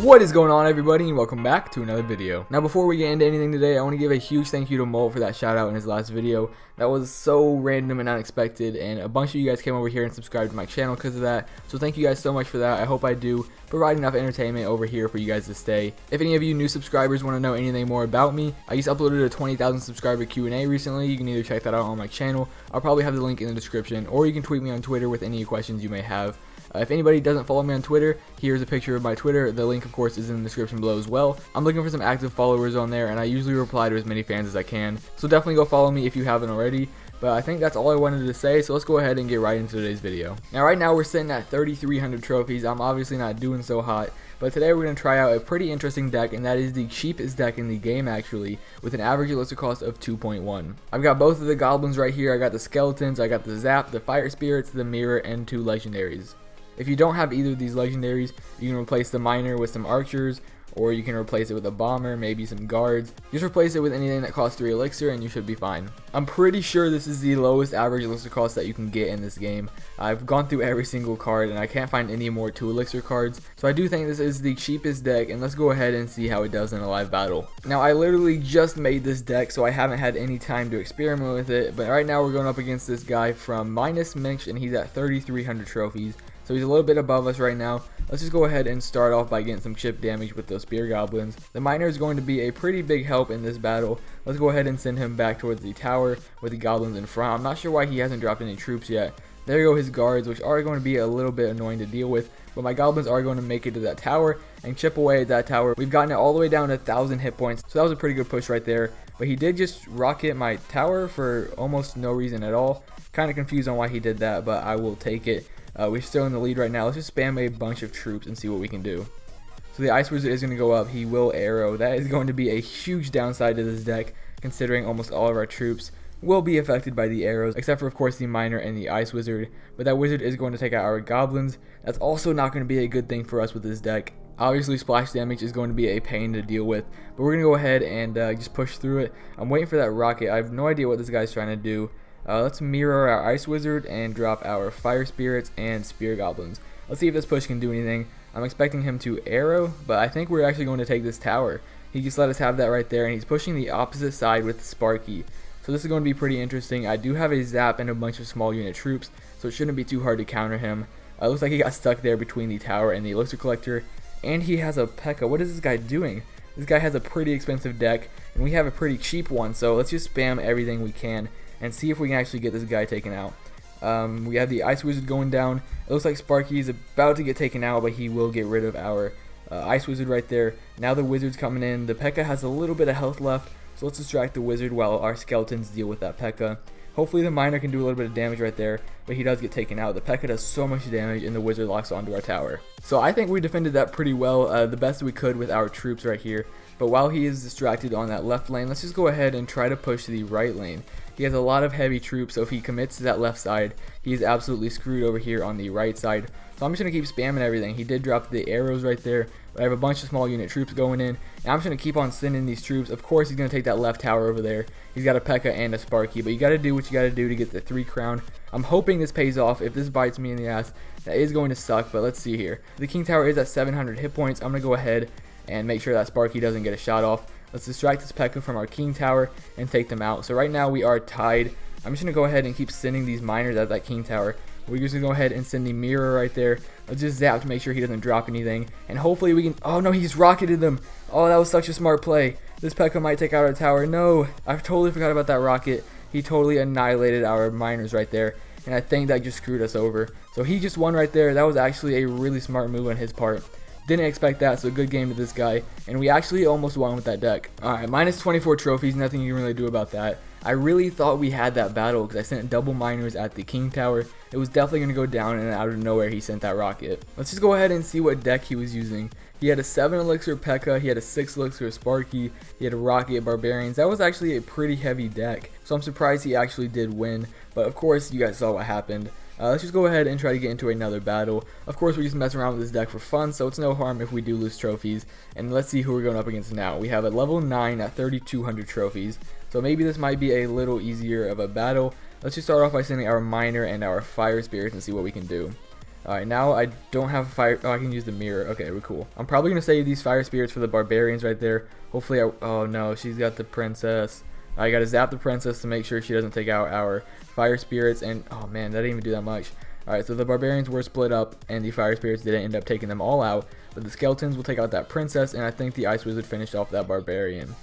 What is going on, everybody, and welcome back to another video. Now, before we get into anything today, I want to give a huge thank you to Molt for that shout out in his last video. That was so random and unexpected, and a bunch of you guys came over here and subscribed to my channel because of that. So thank you guys so much for that. I hope I do provide enough entertainment over here for you guys to stay. If any of you new subscribers want to know anything more about me, I just uploaded a 20,000 subscriber Q&A recently. You can either check that out on my channel. I'll probably have the link in the description, or you can tweet me on Twitter with any questions you may have. If anybody doesn't follow me on Twitter, here's a picture of my Twitter. The link, of course, is in the description below as well. I'm looking for some active followers on there, and I usually reply to as many fans as I can. So definitely go follow me if you haven't already. But I think that's all I wanted to say, so let's go ahead and get right into today's video. Now, right now, we're sitting at 3,300 trophies. I'm obviously not doing so hot, but today we're going to try out a pretty interesting deck, and that is the cheapest deck in the game, actually, with an average elixir cost of 2.1. I've got both of the goblins right here. I got the skeletons, I got the zap, the fire spirits, the mirror, and 2 legendaries. If you don't have either of these legendaries, you can replace the miner with some archers, or you can replace it with a bomber, maybe some guards. Just replace it with anything that costs 3 elixir and you should be fine. I'm pretty sure this is the lowest average elixir cost that you can get in this game. I've gone through every single card and I can't find any more 2 elixir cards. So I do think this is the cheapest deck, and let's go ahead and see how it does in a live battle. Now, I literally just made this deck, so I haven't had any time to experiment with it, but right now we're going up against this guy from minus Minch, and he's at 3,300 trophies. So he's a little bit above us right now. Let's just go ahead and start off by getting some chip damage with those spear goblins. The miner is going to be a pretty big help in this battle. Let's go ahead and send him back towards the tower with the goblins in front. I'm not sure why he hasn't dropped any troops yet. There go his guards, which are going to be a little bit annoying to deal with, but my goblins are going to make it to that tower and chip away at that tower. We've gotten it all the way down to 1,000 hit points, so that was a pretty good push right there. But he did just rocket my tower for almost no reason at all. Kind of confused on why he did that, but I will take it. We're still in the lead right now. Let's just spam a bunch of troops and see what we can do. So the Ice Wizard is going to go up. He will arrow. That is going to be a huge downside to this deck, considering almost all of our troops will be affected by the arrows, except for, of course, the Miner and the Ice Wizard. But that Wizard is going to take out our Goblins. That's also not going to be a good thing for us with this deck. Obviously, splash damage is going to be a pain to deal with, but we're going to go ahead and just push through it. I'm waiting for that rocket. I have no idea what this guy's trying to do. Let's mirror our Ice Wizard and drop our Fire Spirits and Spear Goblins. Let's see if this push can do anything. I'm expecting him to arrow, but I think we're actually going to take this tower. He just let us have that right there, and he's pushing the opposite side with Sparky. So this is going to be pretty interesting. I do have a zap and a bunch of small unit troops, so it shouldn't be too hard to counter him. Looks like he got stuck there between the tower and the elixir collector, and he has a P.E.K.K.A. What is this guy doing? This guy has a pretty expensive deck, and we have a pretty cheap one, so let's just spam everything we can and see if we can actually get this guy taken out. We have the Ice Wizard going down. It looks like Sparky is about to get taken out, but he will get rid of our Ice Wizard right there. Now the Wizard's coming in. The P.E.K.K.A. has a little bit of health left, so let's distract the Wizard while our skeletons deal with that P.E.K.K.A. Hopefully the Miner can do a little bit of damage right there, but he does get taken out. The P.E.K.K.A. does so much damage, and the Wizard locks onto our tower. So I think we defended that pretty well, the best we could with our troops right here. But while he is distracted on that left lane, let's just go ahead and try to push the right lane. He has a lot of heavy troops, so if he commits to that left side, he's absolutely screwed over here on the right side. So I'm just going to keep spamming everything. He did drop the arrows right there, but I have a bunch of small unit troops going in, and I'm just going to keep on sending these troops. Of course, he's going to take that left tower over there. He's got a P.E.K.K.A. and a Sparky, but you got to do what you got to do to get the 3 crown. I'm hoping this pays off. If this bites me in the ass, that is going to suck, but let's see here. The King Tower is at 700 hit points. I'm going to go ahead and make sure that Sparky doesn't get a shot off. Let's distract this P.E.K.K.A. from our King Tower and take them out. So right now we are tied. I'm just going to go ahead and keep sending these miners at that King Tower. We're just going to go ahead and send the mirror right there. Let's just zap to make sure he doesn't drop anything. And hopefully we can... Oh no, he's rocketed them. Oh, that was such a smart play. This P.E.K.K.A. might take out our tower. No, I totally forgot about that rocket. He totally annihilated our miners right there. And I think that just screwed us over. So he just won right there. That was actually a really smart move on his part. Didn't expect that, so good game to this guy. And we actually almost won with that deck. Alright, minus 24 trophies, nothing you can really do about that. I really thought we had that battle because I sent double miners at the King Tower. It was definitely going to go down, and out of nowhere he sent that rocket. Let's just go ahead and see what deck he was using. He had a 7 elixir P.E.K.K.A, he had a 6 elixir Sparky, he had a rocket Barbarians. That was actually a pretty heavy deck, so I'm surprised he actually did win. But of course, you guys saw what happened. Let's just go ahead and try to get into another battle. Of course, we just mess around with this deck for fun, so it's no harm if we do lose trophies. And let's see who we're going up against now. We have a level 9 at 3,200 trophies, so maybe this might be a little easier of a battle. Let's just start off by sending our Miner and our Fire Spirits and see what we can do. Alright, now I don't have fire. Oh, I can use the mirror. Okay, we're cool. I'm probably going to save these fire spirits for the barbarians right there. Hopefully, oh no, she's got the princess. I got to zap the princess to make sure she doesn't take out our fire spirits. And oh man, that didn't even do that much. Alright, so the barbarians were split up and the fire spirits didn't end up taking them all out. But the skeletons will take out that princess, and I think the ice wizard finished off that barbarian.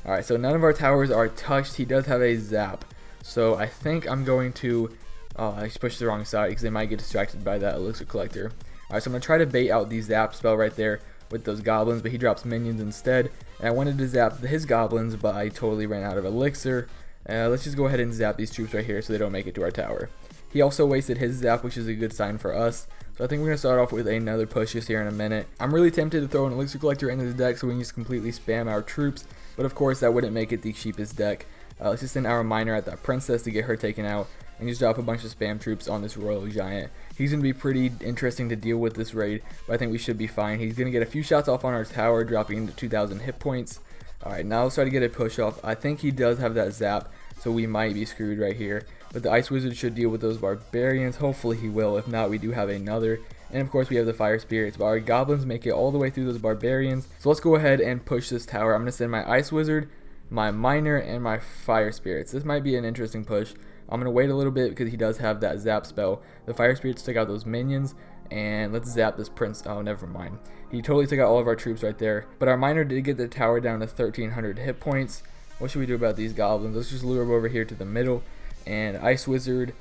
Alright, so none of our towers are touched. He does have a zap. So I think I'm going to... Oh, I just pushed the wrong side because they might get distracted by that elixir collector. Alright, so I'm going to try to bait out the zap spell right there with those goblins, but he drops minions instead. And I wanted to zap his goblins, but I totally ran out of elixir. Let's just go ahead and zap these troops right here so they don't make it to our tower. He also wasted his zap, which is a good sign for us. So I think we're going to start off with another push just here in a minute. I'm really tempted to throw an elixir collector into this deck so we can just completely spam our troops. But of course that wouldn't make it the cheapest deck. Let's just send our miner at that princess to get her taken out. And just drop a bunch of spam troops on this royal giant. He's going to be pretty interesting to deal with this raid, but I think we should be fine. He's going to get a few shots off on our tower, dropping into 2,000 hit points. Alright, now let's try to get a push off. I think he does have that zap, so we might be screwed right here. But the ice wizard should deal with those barbarians. Hopefully he will. If not, we do have another. And of course we have the fire spirits, but our goblins make it all the way through those barbarians. So let's go ahead and push this tower. I'm going to send my ice wizard, my miner, and my fire spirits. This might be an interesting push. I'm going to wait a little bit because he does have that zap spell. The fire spirits took out those minions, and let's zap this prince. Oh, never mind. He totally took out all of our troops right there. But our miner did get the tower down to 1,300 hit points. What should we do about these goblins? Let's just lure them over here to the middle. And ice wizard,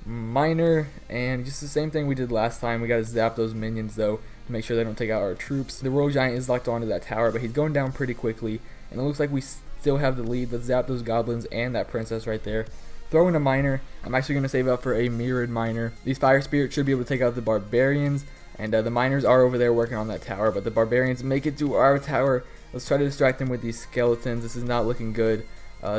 miner, and just the same thing we did last time. We got to zap those minions though to make sure they don't take out our troops. The royal giant is locked onto that tower, but he's going down pretty quickly. And it looks like we still have the lead. Let's zap those goblins and that princess right there. Throw in a miner. I'm actually going to save up for a mirrored miner. These fire spirits should be able to take out the barbarians. And the miners are over there working on that tower. But the barbarians make it to our tower. Let's try to distract them with these skeletons. This is not looking good.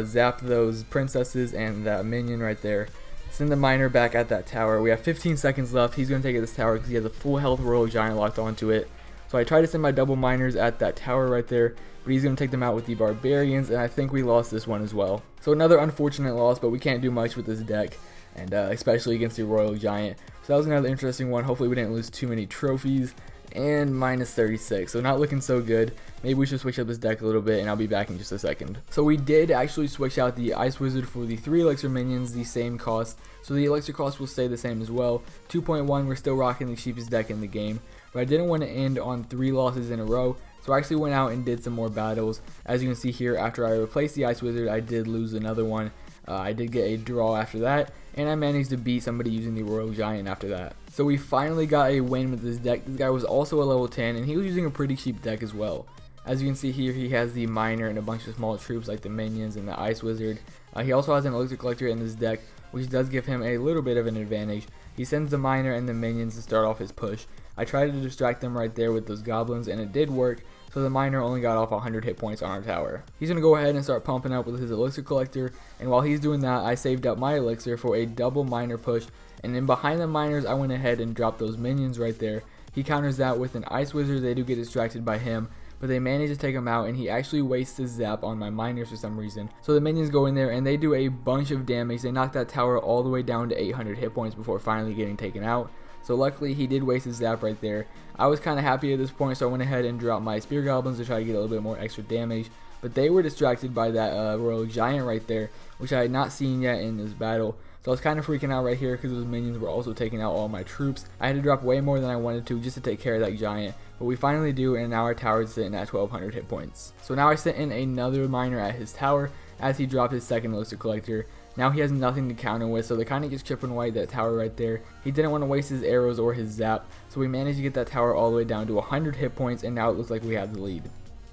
Zap those princesses and that minion right there. Send the miner back at that tower. We have 15 seconds left. He's going to take this tower because he has a full health royal giant locked onto it. So I try to send my double miners at that tower right there, but he's going to take them out with the barbarians, and I think we lost this one as well. So another unfortunate loss, but we can't do much with this deck, and especially against the royal giant. So that was another interesting one. Hopefully we didn't lose too many trophies. And minus 36, so not looking so good. Maybe we should switch up this deck a little bit, and I'll be back in just a second. So we did actually switch out the ice wizard for the 3 elixir minions, the same cost. So the elixir cost will stay the same as well. 2.1, we're still rocking the cheapest deck in the game. But I didn't want to end on 3 losses in a row, so I actually went out and did some more battles. As you can see here, after I replaced the ice wizard, I did lose another one. I did get a draw after that, and I managed to beat somebody using the royal giant after that. So we finally got a win with this deck. This guy was also a level 10, and he was using a pretty cheap deck as well. As you can see here, he has the miner and a bunch of small troops like the minions and the ice wizard. He also has an elixir collector in this deck, which does give him a little bit of an advantage. He sends the miner and the minions to start off his push. I tried to distract them right there with those goblins, and it did work. So the miner only got off 100 hit points on our tower. He's going to go ahead and start pumping up with his elixir collector, and while he's doing that, I saved up my elixir for a double miner push, and then behind the miners I went ahead and dropped those minions right there. He counters that with an ice wizard. They do get distracted by him, but they manage to take him out, and he actually wastes his zap on my miners for some reason. So the minions go in there and they do a bunch of damage. They knock that tower all the way down to 800 hit points before finally getting taken out. So luckily he did waste his zap right there. I was kind of happy at this point, so I went ahead and dropped my spear goblins to try to get a little bit more extra damage. But they were distracted by that royal giant right there, which I had not seen yet in this battle. So I was kind of freaking out right here because those minions were also taking out all my troops. I had to drop way more than I wanted to just to take care of that giant. But we finally do, and now our tower is sitting at 1200 hit points. So now I sent in another miner at his tower as he dropped his second elixir collector. Now he has nothing to counter with, so they're kind of just chipping away that tower right there. He didn't want to waste his arrows or his zap, so we managed to get that tower all the way down to 100 hit points, and now it looks like we have the lead.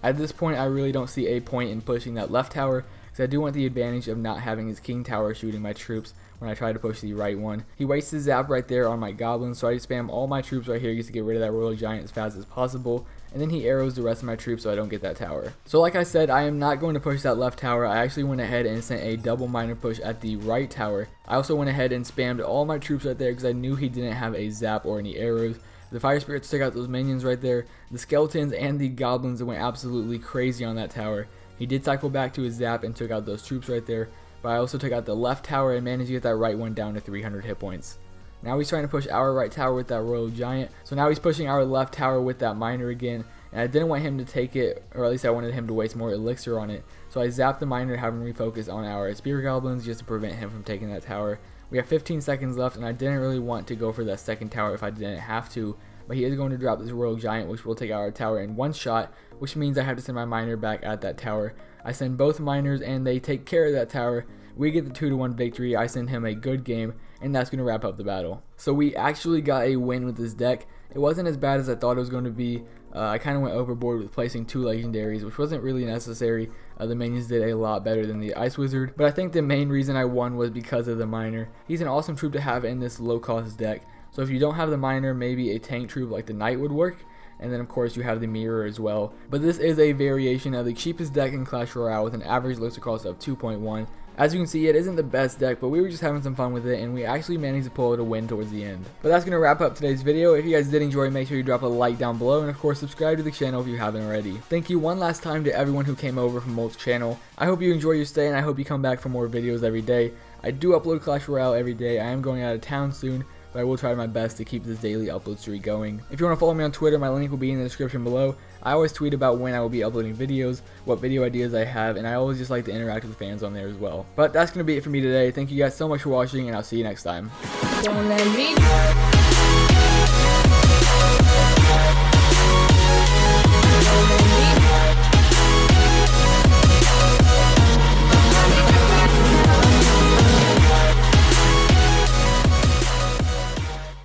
At this point, I really don't see a point in pushing that left tower, because I do want the advantage of not having his king tower shooting my troops when I try to push the right one. He wastes his zap right there on my goblins, so I just spam all my troops right here just to get rid of that royal giant as fast as possible, and then he arrows the rest of my troops so I don't get that tower. So like I said, I am not going to push that left tower. I actually went ahead and sent a double miner push at the right tower. I also went ahead and spammed all my troops right there because I knew he didn't have a zap or any arrows. The fire spirits took out those minions right there. The skeletons and the goblins went absolutely crazy on that tower. He did cycle back to his zap and took out those troops right there, but I also took out the left tower and managed to get that right one down to 300 hit points. Now he's trying to push our right tower with that Royal Giant. So now he's pushing our left tower with that miner again. And I didn't want him to take it, or at least I wanted him to waste more elixir on it. So I zapped the miner to have him refocus on our spear goblins just to prevent him from taking that tower. We have 15 seconds left, and I didn't really want to go for that second tower if I didn't have to. But he is going to drop this Royal Giant, which will take out our tower in one shot, which means I have to send my miner back at that tower. I send both miners, and they take care of that tower. We get the 2-1 victory. I send him a good game, and that's going to wrap up the battle. So we actually got a win with this deck. It wasn't as bad as I thought it was going to be. I kind of went overboard with placing 2 legendaries, which wasn't really necessary. The minions did a lot better than the Ice Wizard, but I think the main reason I won was because of the miner. He's an awesome troop to have in this low cost deck. So if you don't have the miner, maybe a tank troop like the Knight would work. And then of course you have the mirror as well. But this is a variation of the cheapest deck in Clash Royale with an average elixir cost of 2.1. As you can see, it isn't the best deck, but we were just having some fun with it, and we actually managed to pull out a win towards the end. But that's going to wrap up today's video. If you guys did enjoy, make sure you drop a like down below, and of course subscribe to the channel if you haven't already. Thank you one last time to everyone who came over from Molt's channel. I hope you enjoy your stay, and I hope you come back for more videos every day. I do upload Clash Royale every day. I am going out of town soon, but I will try my best to keep this daily upload streak going. If you want to follow me on Twitter, my link will be in the description below. I always tweet about when I will be uploading videos, what video ideas I have, and I always just like to interact with fans on there as well. But that's going to be it for me today. Thank you guys so much for watching, and I'll see you next time. Don't let me